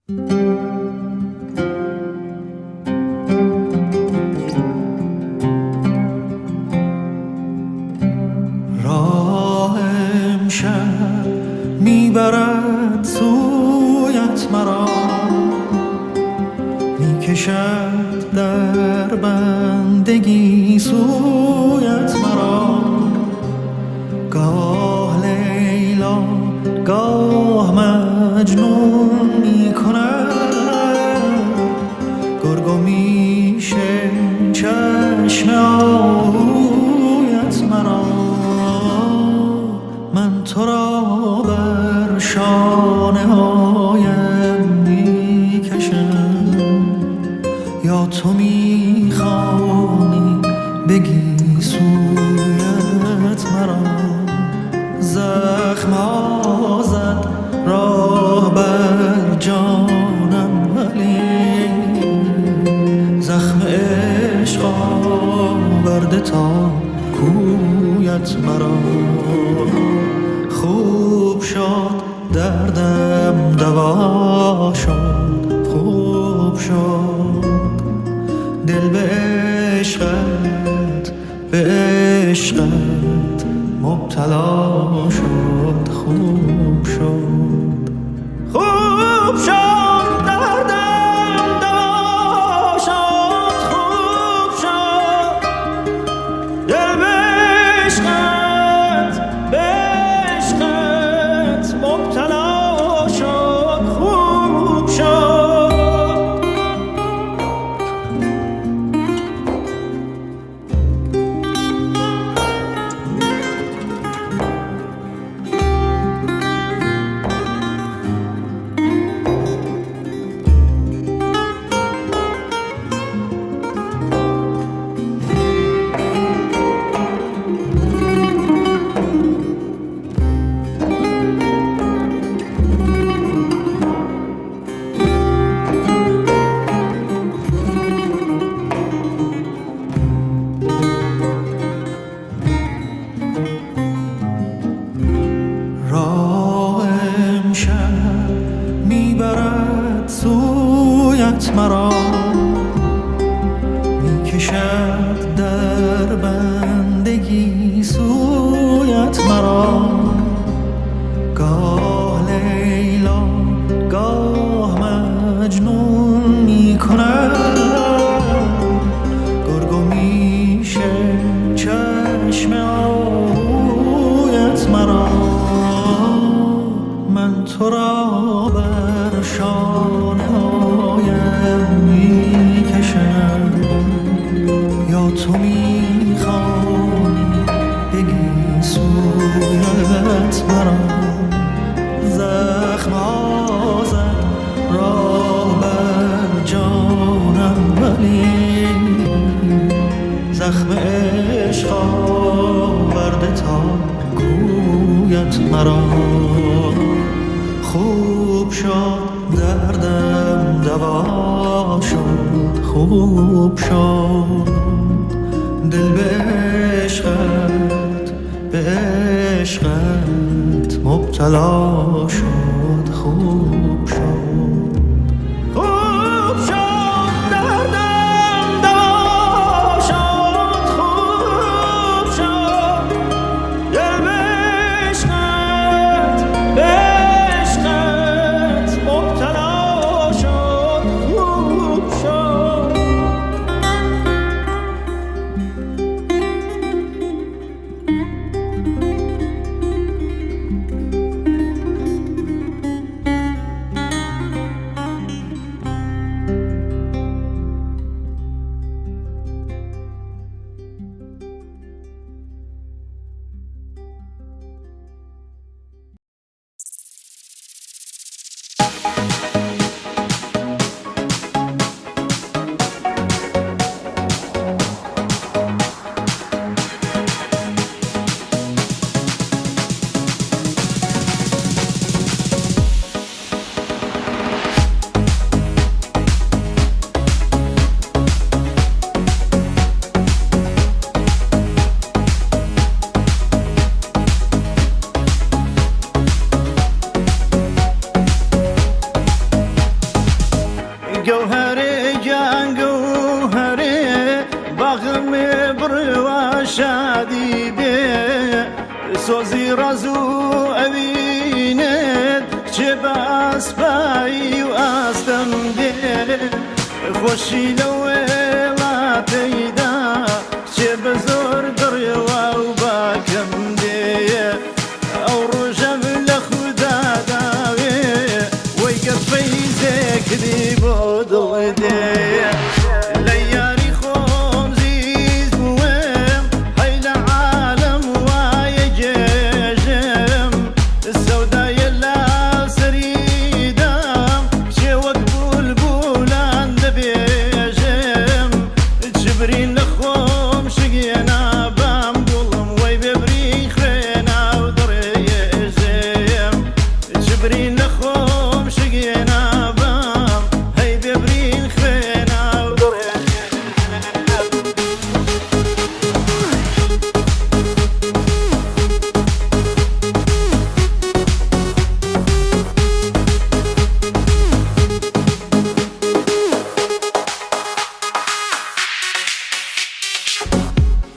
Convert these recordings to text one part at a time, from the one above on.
راه امشب میبرد سویت مرا، میکشد در بندگی سویت مرا. گاه لیلا گاه مجنون میکند، گرگ و میشه چشم آهویت مرا. من تو را بر شانه هایم میکشم، یا تو میخوانی بگی سویت مرا. زخم ها زد راه بر جانم، ولی زخم عشق آورده تا کویت مرا. خوب شد دردم دوا شد، خوب شد دل به عشقت، به عشقت مبتلا شد. خوب شد، خوب شد دردم دوا شد، خوب شد دل به عشقت، به عشقت مبتلا شد. خوب شد. میبرد سویت مرا، میکشد در بندگی سویت مرا. گاه لیلا گاه مجنون میکند، گرگ و میشه چشم آهویت مرا. من تو را بر شانه هایم میکشم، یا تو میخوانی بگی سویت مرا. زخم ها زد راه بر جانم، ولی زخم عشق آورده تا کویت مرا. خوب شد دردم دوا شد، خوب شد دل به عشقت، به عشقت مبتلا شد. خوب شد، خوب شد دردم دوا شد، خوب شد دل به عشقت، به جوهري جان جوهري بغم بروا شادي بي سوزي رزو أبينت شباس باي وأستم دي خوشي لويلا تيدا شبزور دريوا وباكم دي أو رجم لخدا داوي ويقف فيزيك دي بودل دي ليالي خمزيز مهم هيلا عالم وايجيجم السودا يلا سريدم شوك بولبولان دبيجم جبرين لخوم شقينا بام قلم وي ببرين خرينا ودريجم جبرين لخوم شقينا بام هي ببرين خرينا ودريجم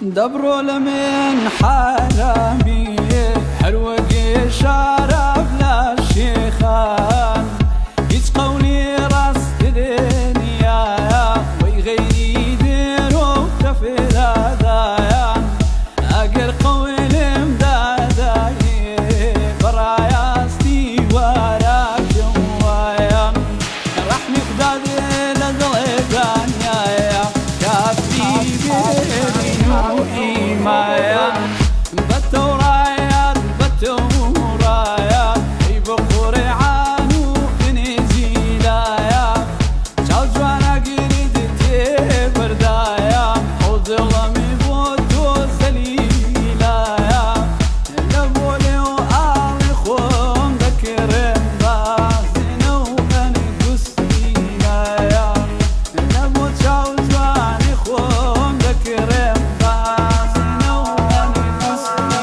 دبروا لمن حرامي حلوة شرف للشيخان يتقوني راس الدنيا ويغيري يديروا كفل هدايا أقر قول مداداي برايا استيوارا جوايا راح نقدر للغدانيا كافي بيبي وحمايا بتورايا بتورايا يبخور عنو بنزيلايا جوجوانا قريد تبردايا وظلمي بوتو زليلايا لبولي وآلي خوم ذكرين بازينو أني قسيلايا لبوت جوجواني خوم ذكرين بازينو أني قسيلايا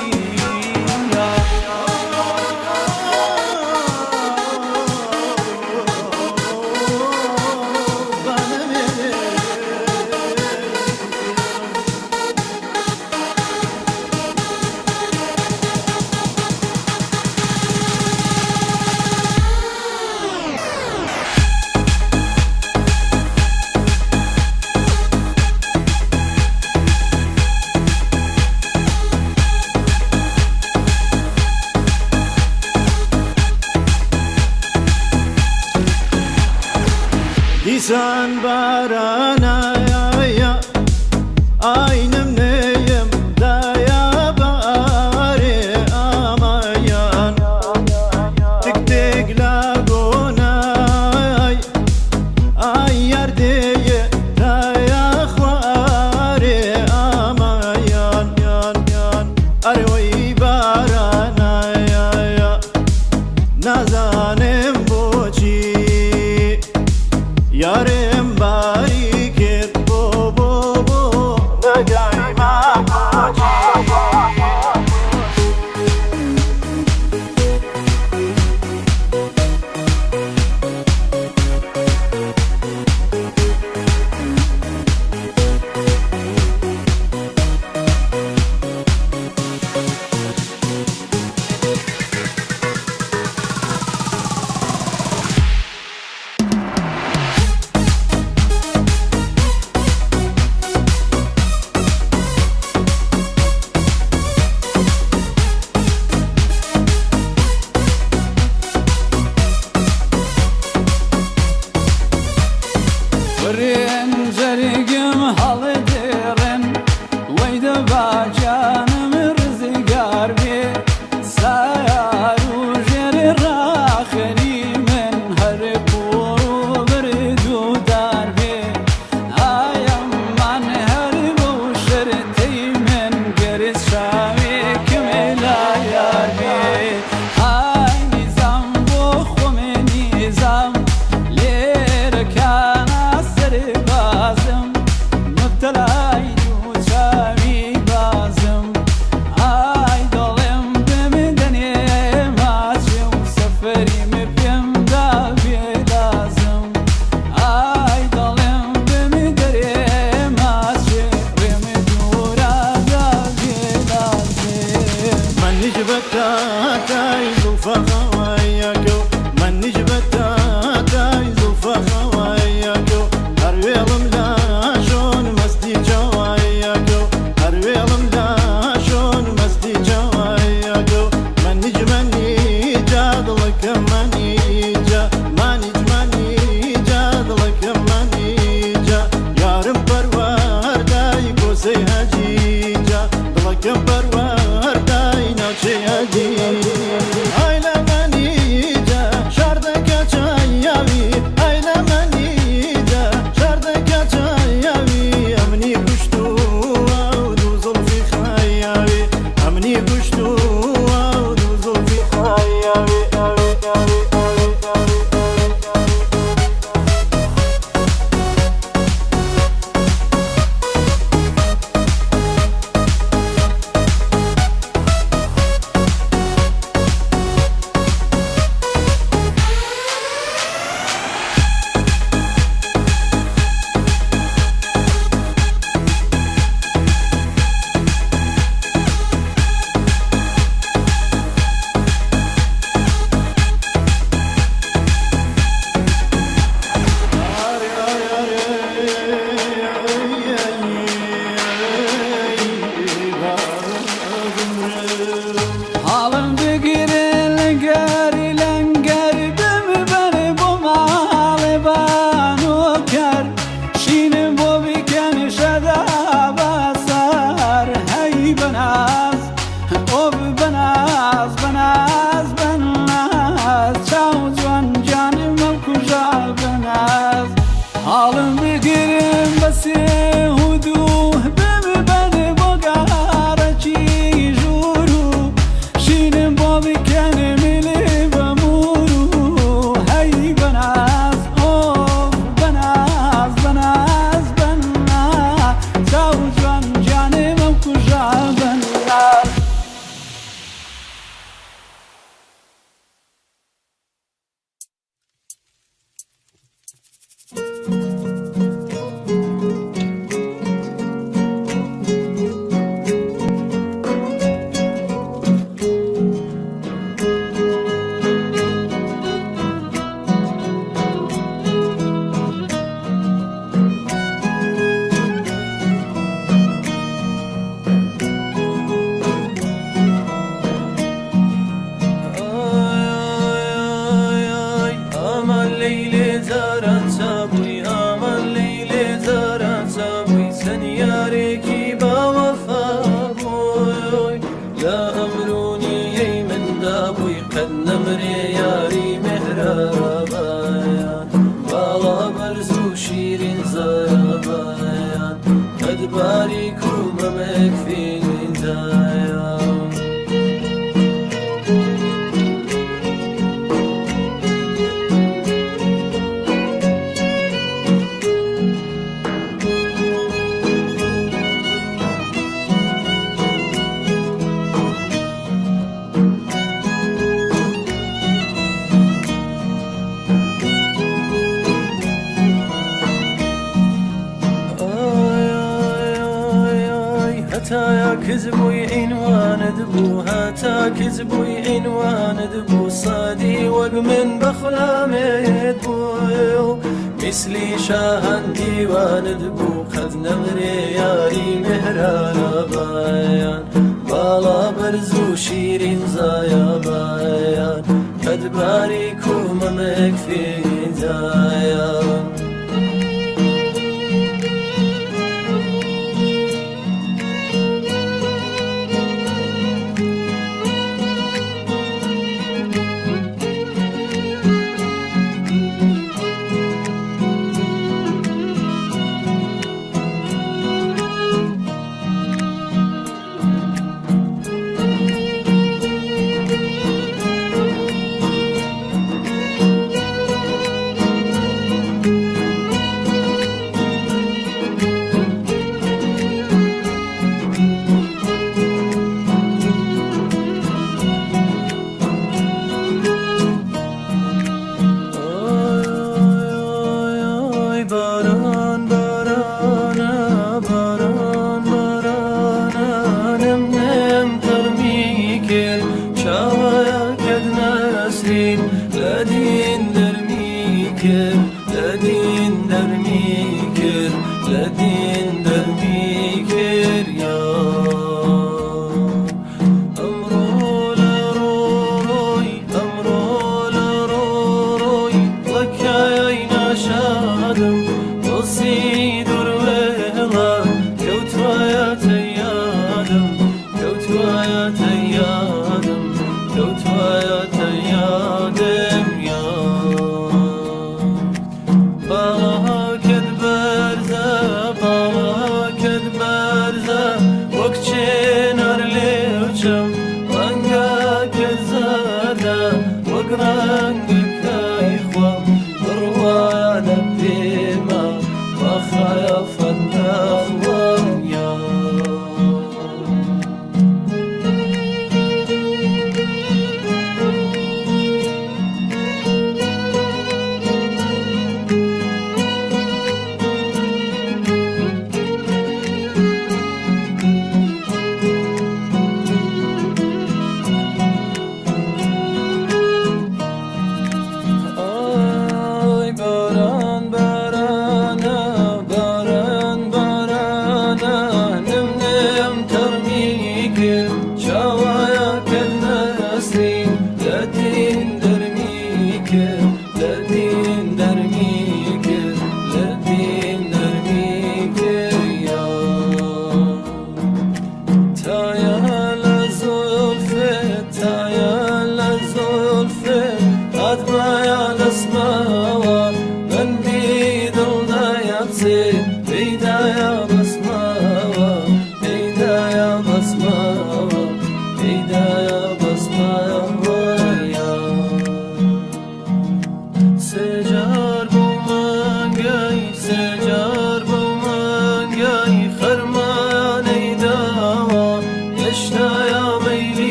Disan barana ya aynım neyim daya bari amayan tık tık lagunay ay yerdeye daya khwari amayan yan yan arvay barana ya nazanem boçi Yarım bari kir زاران چابووی ئامان لێ زاران چابووی سەنیارێکی باوەفا بووی لە ئەمرونیەی مندا بووی قەت نەمرێ یاری مهرەبایان باڵا بەرز و شیرین زایابایان قەت باریک و مەمێک فیدایان هەتایە کزبووی عینوانت بوو هەتا کزبووی عینوانت بوو سادی وەک من بەخلامێت بوو میسلی شاهان دیوانت بوو قەت نەمرێ یاری مهرەبایان باڵا بەرز و شیرین زایابایان قەت باریک و مەمێک فیدایان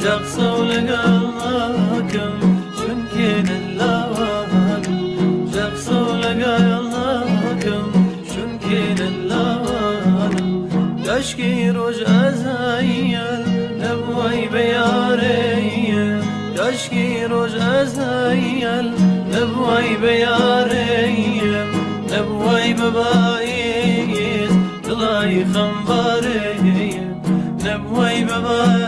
جقصو لقلناكم شنكين اللوان جقصو لقلناكم شنكين اللوان دشكي روج أزايل نبوي بياري دشكي روج أزايل نبوي بياري نبوي ببايد دلاي خنباري نبوي ببايد